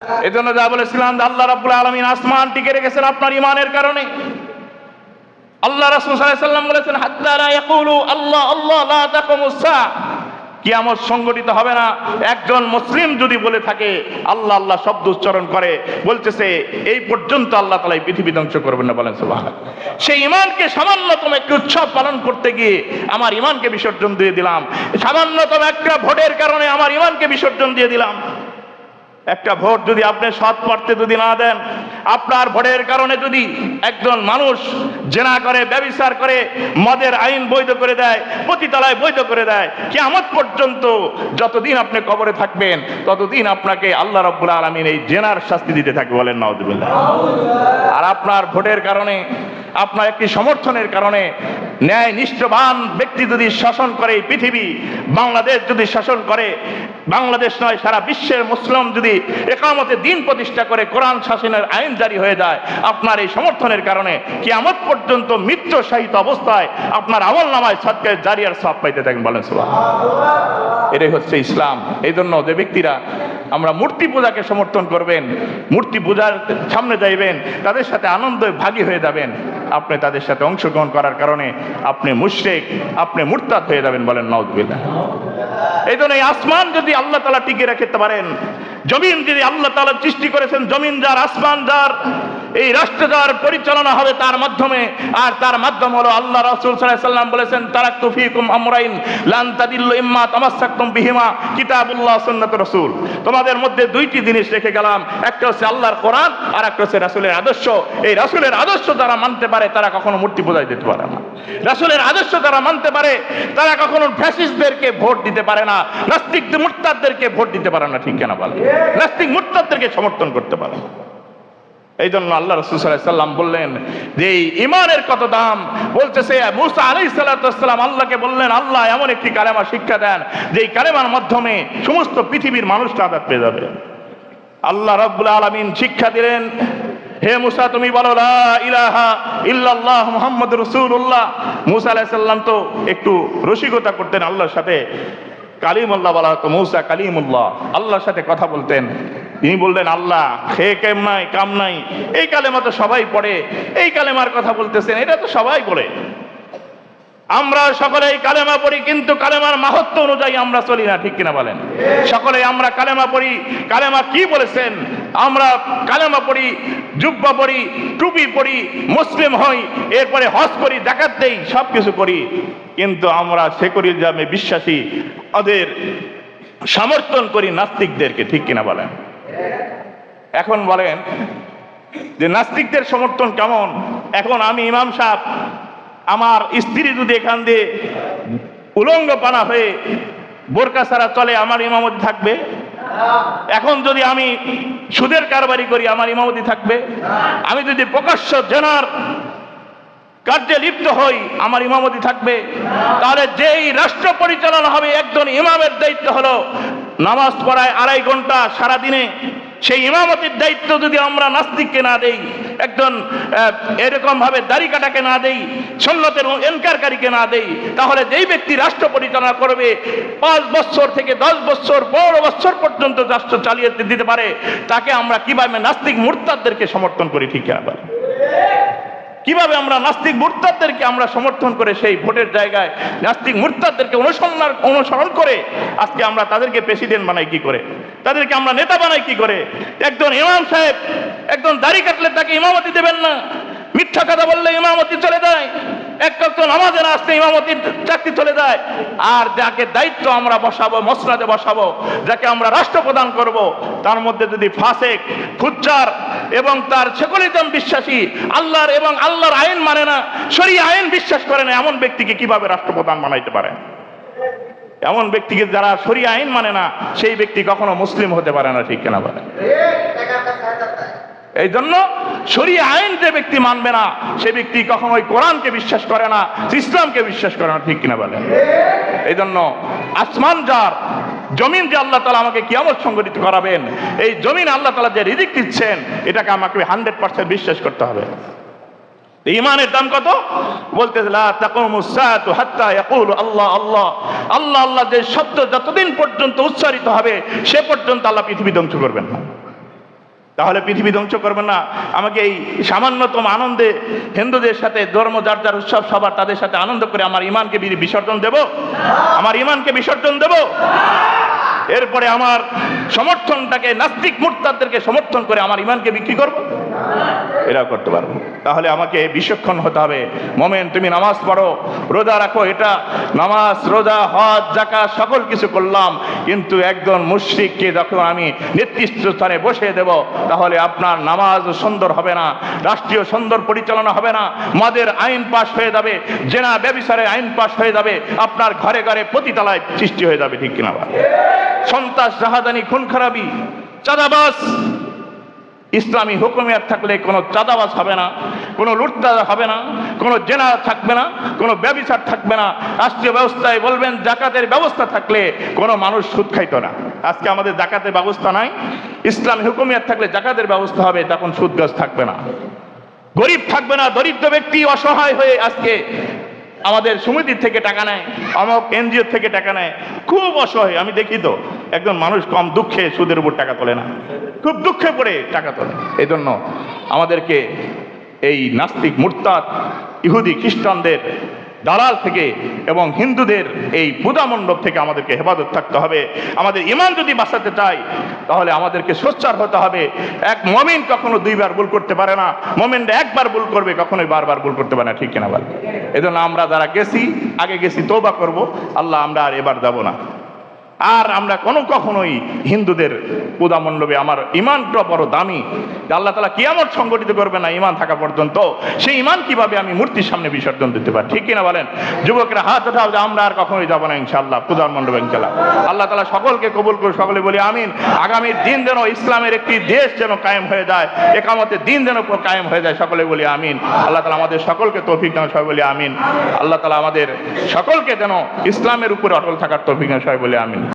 এজন্য যা বলেছিলাম যে আল্লাহ রাব্বুল আলামিন আসমান টিকে রেখেছেন আপনার ঈমানের কারণে। আল্লাহ রাসূল সাল্লাল্লাহু আলাইহি ওয়াসাল্লাম বলেছেন হাত্তা লা ইয়াকুলু আল্লাহ আল্লাহ লা তাকুমুস সাআ, কিয়ামত সংগঠিত হবে না একজন মুসলিম যদি বলে থাকে আল্লাহ আল্লাহ শব্দ উচ্চারণ করে, বলতেছে এই পর্যন্ত আল্লাহ তাআলা এই পৃথিবী ধ্বংস করবেন না। বলেন সুবহানাল্লাহ। সেই ঈমানকে সামান্যতম একটি উৎসব পালন করতে গিয়ে আমার ঈমানকে বিসর্জন দিয়ে দিলাম, সামান্যতম একটা ভোটের কারণে আমার ঈমানকে বিসর্জন দিয়ে দিলাম। একটা ভোট যদি আপনি সৎ পড়তে যদি না দেন, আপনার ভোটের কারণে যদি একজন মানুষ জেনা করে, ব্যভিচার করে, মদের আইন বৈধ করে দেয়, পতিতালয় বৈধ করে দেয়, কিয়ামত পর্যন্ত যতদিন আপনি কবরে থাকবেন ততদিন আপনাকে আল্লাহ রাব্বুল আলামিন এই জেনার শাস্তি দিতে থাকবে। বলেন নাউযুবিল্লাহ। আর আপনার ভোটের কারণে, আপনার একটি সমর্থনের কারণে ন্যায় নিষ্ঠবান ব্যক্তি যদি শাসন করে এই পৃথিবী, বাংলাদেশ যদি শাসন করে, বাংলাদেশ নয় সারা বিশ্বের মুসলিম যদি ইকামতে দ্বীন প্রতিষ্ঠা করে কোরআন শাসনের আইন জারি হয়ে যায়, আপনার এই সমর্থনের কারণে কিয়ামত পর্যন্ত মৃত্যু সহিত অবস্থায় আপনার আমলনামায় সাদকায়ে জারিয়ার সওয়াব পাইতে থাকেন। বলেন সুবহানাল্লাহ। এটাই হচ্ছে ইসলাম। এই জন্য যে ব্যক্তিরা আমরা মূর্তি পূজাকে সমর্থন করবেন, মূর্তি পূজার সামনে যাইবেন, তাদের সাথে আনন্দে ভাগী হয়ে যাবেন, আপনি তাদের সাথে অংশগ্রহণ করার কারণে আপনি মুশরিক, আপনি মুরতাদ হয়ে যাবেন। বলেন নাউযুবিল্লাহ। এই জন্য এই আসমান যদি আল্লাহ তাআলা টিকে রাখতে পারেন, জমিন যদি আল্লাহ তাআলা সৃষ্টি করেছেন, জমিন যার, আসমান যার, এই রাষ্ট্র যার, পরিচালনা হবে তার মাধ্যমে, আর তার মাধ্যম হলো আল্লাহ রাসূল সাল্লাল্লাহু আলাইহি ওয়াসাল্লাম বলেছেন তারাকতু ফীকুম আমরাইন লান তাদিল্লু ইম্মা তামাসসাকতুম বিহিমা কিতাবুল্লাহ সুন্নাতুর রাসূল। তোমাদের মধ্যে দুইটি জিনিস রেখে গেলাম, একটা হচ্ছে আল্লাহর কোরআন আর একটা হচ্ছে রাসূলের আদর্শ। এই রাসূলের আদর্শ যারা মানতে পারে তারা কখনো মূর্তি পূজায় যেতে পারে না। রাসূলের আদর্শ যারা মানতে পারে তারা কখনো ফ্যাসিস্টদেরকে ভোট দিতে পারে না, নাস্তিক মুরতাদদেরকে ভোট দিতে পারে না। ঠিক কিনা বলেন? নাস্তিক মুরতাদদেরকে সমর্থন করতে পারে না। এই জন্য আল্লাহ রাসূল সাল্লাল্লাহু আলাইহি ওয়াসাল্লাম বললেন যে এই ঈমানের কত দাম। বলতেছে মুসা আলাইহিস সালাতু ওয়াস সালাম আল্লাহকে বললেন, আল্লাহ এমন একটি কালেমা শিক্ষা দেন যে এই কালেমার মাধ্যমে সমস্ত পৃথিবীর মানুষ নাজাত পেয়ে যাবে। আল্লাহ রাব্বুল আলামিন শিক্ষা দিলেন, হে মুসা তুমি বলো লা ইলাহা ইল্লাল্লাহ মুহাম্মাদুর রাসূলুল্লাহ। মুসা আলাইহিস সালাম তো একটু রসিকতা করতেন আল্লাহর সাথে, কালিমুল্লাহ বলা হতো, মুসা কালিমুল্লাহ, আল্লাহর সাথে কথা বলতেন। তিনি বললেন আল্লাহ খেয়ে কেম নাই কাম নাই, এই কালেমা তো সবাই পড়ে, এই কালেমার কথা বলতেছেন, এটা তো সবাই পড়ে, আমরা সকলে এই কালেমা পড়ি, কিন্তু কালেমার মাহাত্ম্য অনুযায়ী আমরা চলি না। ঠিক কিনা বলেন? সকলে আমরা কালেমা পড়ি, কালেমা কি বলেছেন, আমরা কালেমা পড়ি, জুব্বা পড়ি, টুপি পড়ি, মুসলিম হই, এরপরে হজ করি, যাকাত দেই, সব কিছু করি, কিন্তু আমরা সেকুলারিজমে বিশ্বাসী, ওদের সমর্থন করি নাস্তিকদেরকে। ঠিক কিনা বলেন? এখন বলেন যে নাস্তিকদের সমর্থন কেমন? এখন আমি ইমাম সাহেব, আমার স্ত্রী যদি এখান দিয়ে উলঙ্গ পানা হয়ে বোরকা ছাড়া চলে, আমার ইমামতি থাকবে? এখন যদি আমি সুদের কারবারি করি, আমার ইমামতি থাকবে? আমি যদি প্রকাশ্য জেনার কার্যে লিপ্ত হই, আমার ইমামতি থাকবে? তাহলে যেই রাষ্ট্র পরিচালনা হবে, একজন ইমামের দায়িত্ব হলো নামাজ পড়ায় 2.5 ঘন্টা সারাদিনে, সেই ইমামতির দায়িত্ব যদি আমরা নাস্তিককে না দেই, একজন এরকম ভাবে দাড়ি কাটাকে না দেই, সুন্নতের ইনকারকারীকে না দেই, তাহলে যেই ব্যক্তি রাষ্ট্র পরিচালনা করবে 5 বছর থেকে 10 বছর 15 বছর পর্যন্ত রাষ্ট্র চালিয়ে দিতে পারে, তাকে আমরা কিভাবে নাস্তিক মুরতাদদেরকে সমর্থন করি? ঠিক কিনা? কিভাবে আমরা নাস্তিক মুরতাদদেরকে আমরা সমর্থন করে সেই ভোটের জায়গায় নাস্তিক মুরতাদদেরকে অনুসরণ করে আজকে আমরা তাদেরকে প্রেসিডেন্ট বানাই কি করে, তাদেরকে আমরা নেতা বানাই কি করে? একজন ইমাম সাহেব একজন দাড়ি কাটলে তাকে ইমামতি দেবেন না, মিথ্যা কথা বললে ইমামতি চলে যায়, একটা নামাজে না আসলে ইমামতির চাকরি চলে যায়। আর যাকে দায়িত্ব আমরা বসাবো, মসনদে বসাবো, যাকে আমরা রাষ্ট্র প্রদান করব, তার মধ্যে যদি ফাসেক, ফুজ্জার এবং তার সেকুলারিজম বিশ্বাসী, আল্লাহর এবং আল্লাহর আইন মানে না, শরীয়ত আইন বিশ্বাস করে না, এমন ব্যক্তিকে কিভাবে রাষ্ট্রপ্রধান বানাইতে পারে? এমন ব্যক্তিকে যারা শরীয়ত আইন মানে না, সেই ব্যক্তি কখনো মুসলিম হতে পারে না। ঠিক কিনা বলে? এই জন্য শরীয়ত আইন যে ব্যক্তি মানবে না, সে ব্যক্তি কখনোই কোরআনকে বিশ্বাস করে না, ইসলামকে বিশ্বাস করে না। ঠিক কিনা বলেন? এই জন্য আসমান যার, জমিন যে আল্লাহ তাআলা আমাকে কিয়ামত সংগঠিত করাবেন, এই জমিন আল্লাহ তাআলা যে রিজিক দিচ্ছেন, এটাকে আমাকে 100% বিশ্বাস করতে হবে। ঈমানের দাম কত? বলতে লা তাকুমুস সাআতু হাত্তা ইয়াকুলু আল্লাহ আল্লাহ, আল্লাহ আল্লাহ যে শব্দ যতদিন পর্যন্ত উচ্চারিত হবে, সে পর্যন্ত আল্লাহ পৃথিবী ধ্বংস করবেন না। তাহলে পৃথিবী ধ্বংস করবেন না। আমাকে এই সামান্যতম আনন্দে হিন্দুদের সাথে ধর্ম যার যার উৎসব সবার তাদের সাথে আনন্দ করে আমার ইমানকে বিসর্জন দেব? আমার ইমানকে বিসর্জন দেব? এরপরে আমার সমর্থনটাকে নাস্তিক মুরতাদদেরকে সমর্থন করে আমার ইমানকে বিক্রি করব? এটাও করতে পারবো। তাহলে আমাকে বিচক্ষণ হতে হবে। মোমেন, তুমি নামাজ পড়ো, রোজা রাখো, এটা নামাজ, রোজা, হজ, যাকাত সকল কিছু করলাম, কিন্তু একজন মুশরিককে যখন আমি নেতৃত্ব স্থানে বসিয়ে দেব, তাহলে আপনার নামাজ সুন্দর হবে না, রাষ্ট্রীয় সুন্দর পরিচালনা হবে না, মদের আইন পাশ হয়ে যাবে, জেনা ব্যভিচারের আইন পাশ হয়ে যাবে, আপনার ঘরে ঘরে প্রতিতলায় সৃষ্টি হয়ে যাবে, ঠিক কিনা? সন্ত্রাস, রাহাজানি, খুন খারাপি, চাঁদাবাজ। ইসলামী হুকুমিয়ত থাকলে কোনো চাঁদাবাজ হবে না, কোনো লুটতরাজ হবে না, কোনো জেনা থাকবে না, কোনো ব্যভিচার থাকবে না। রাষ্ট্রীয় ব্যবস্থায় বলবেন জাকাতের ব্যবস্থা থাকলে কোনো মানুষ সুদ খাইতো না। আজকে আমাদের জাকাতের ব্যবস্থা নাই। ইসলামী হুকুমিয়ত থাকলে জাকাতের ব্যবস্থা হবে, তখন সুদ গাছ থাকবে না, গরিব থাকবে না। দরিদ্র ব্যক্তি অসহায় হয়ে আজকে আমাদের সমিতির থেকে টাকা নেয়, অমুক এনজিও থেকে টাকা নেয়, খুব অসহায়। আমি দেখি তো একজন মানুষ কম দুঃখে সুদের উপর টাকা তোলে না, খুব দুঃখে পড়ে টাকা তোলে। এই জন্য আমাদেরকে এই নাস্তিক, মুরতাদ, ইহুদি, খ্রিস্টানদের দালাল থেকে এবং হিন্দুদের এই পূজা মণ্ডপ থেকে আমাদেরকে হেফাজত থাকতে হবে। আমাদের ঈমান যদি বাঁচাতে চাই তাহলে আমাদেরকে সোচ্চার হতে হবে। এক মুমিন কখনো দুইবার ভুল করতে পারে না, মুমিনরা একবার ভুল করবে, কখনোই বারবার ভুল করতে পারে না, ঠিক কিনা বল? এজন্য আমরা যারা গেছি, আগে গেছি, তওবা করব, আল্লাহ আমরা আর এবার যাব না। আর আমরা কখনোই হিন্দুদের পূজা মণ্ডপে, আমার ঈমানটা বড় দামি, আল্লাহ তাআলা কিয়ামত সংগঠিত করবে না ঈমান থাকা পর্যন্ত। সেই ঈমান কিভাবে আমি মূর্তির সামনে বিসর্জন দিতে পারি, ঠিক কিনা বলেন? যুবকরা হাত ওঠাও যে আমরা আর কখনোই যাব না ইনশাআল্লাহ পূজার মণ্ডপে, ইনশাআল্লাহ। আল্লাহ তাআলা সকলকে কবুল করে, সকলে বলি আমিন। আগামী দিন যেন ইসলামের একটি দেশ যেন কায়েম হয়ে যায়, একামতের দিন যেন কায়েম হয়ে যায়, সকলে বলি আমিন। আল্লাহ তাআলা আমাদের সকলকে তৌফিক দান, সবাই বলি আমিন। আল্লাহ তাআলা আমাদের সকলকে যেন ইসলামের উপরে অটল থাকার তৌফিক দান, সবাই বলি আমিন।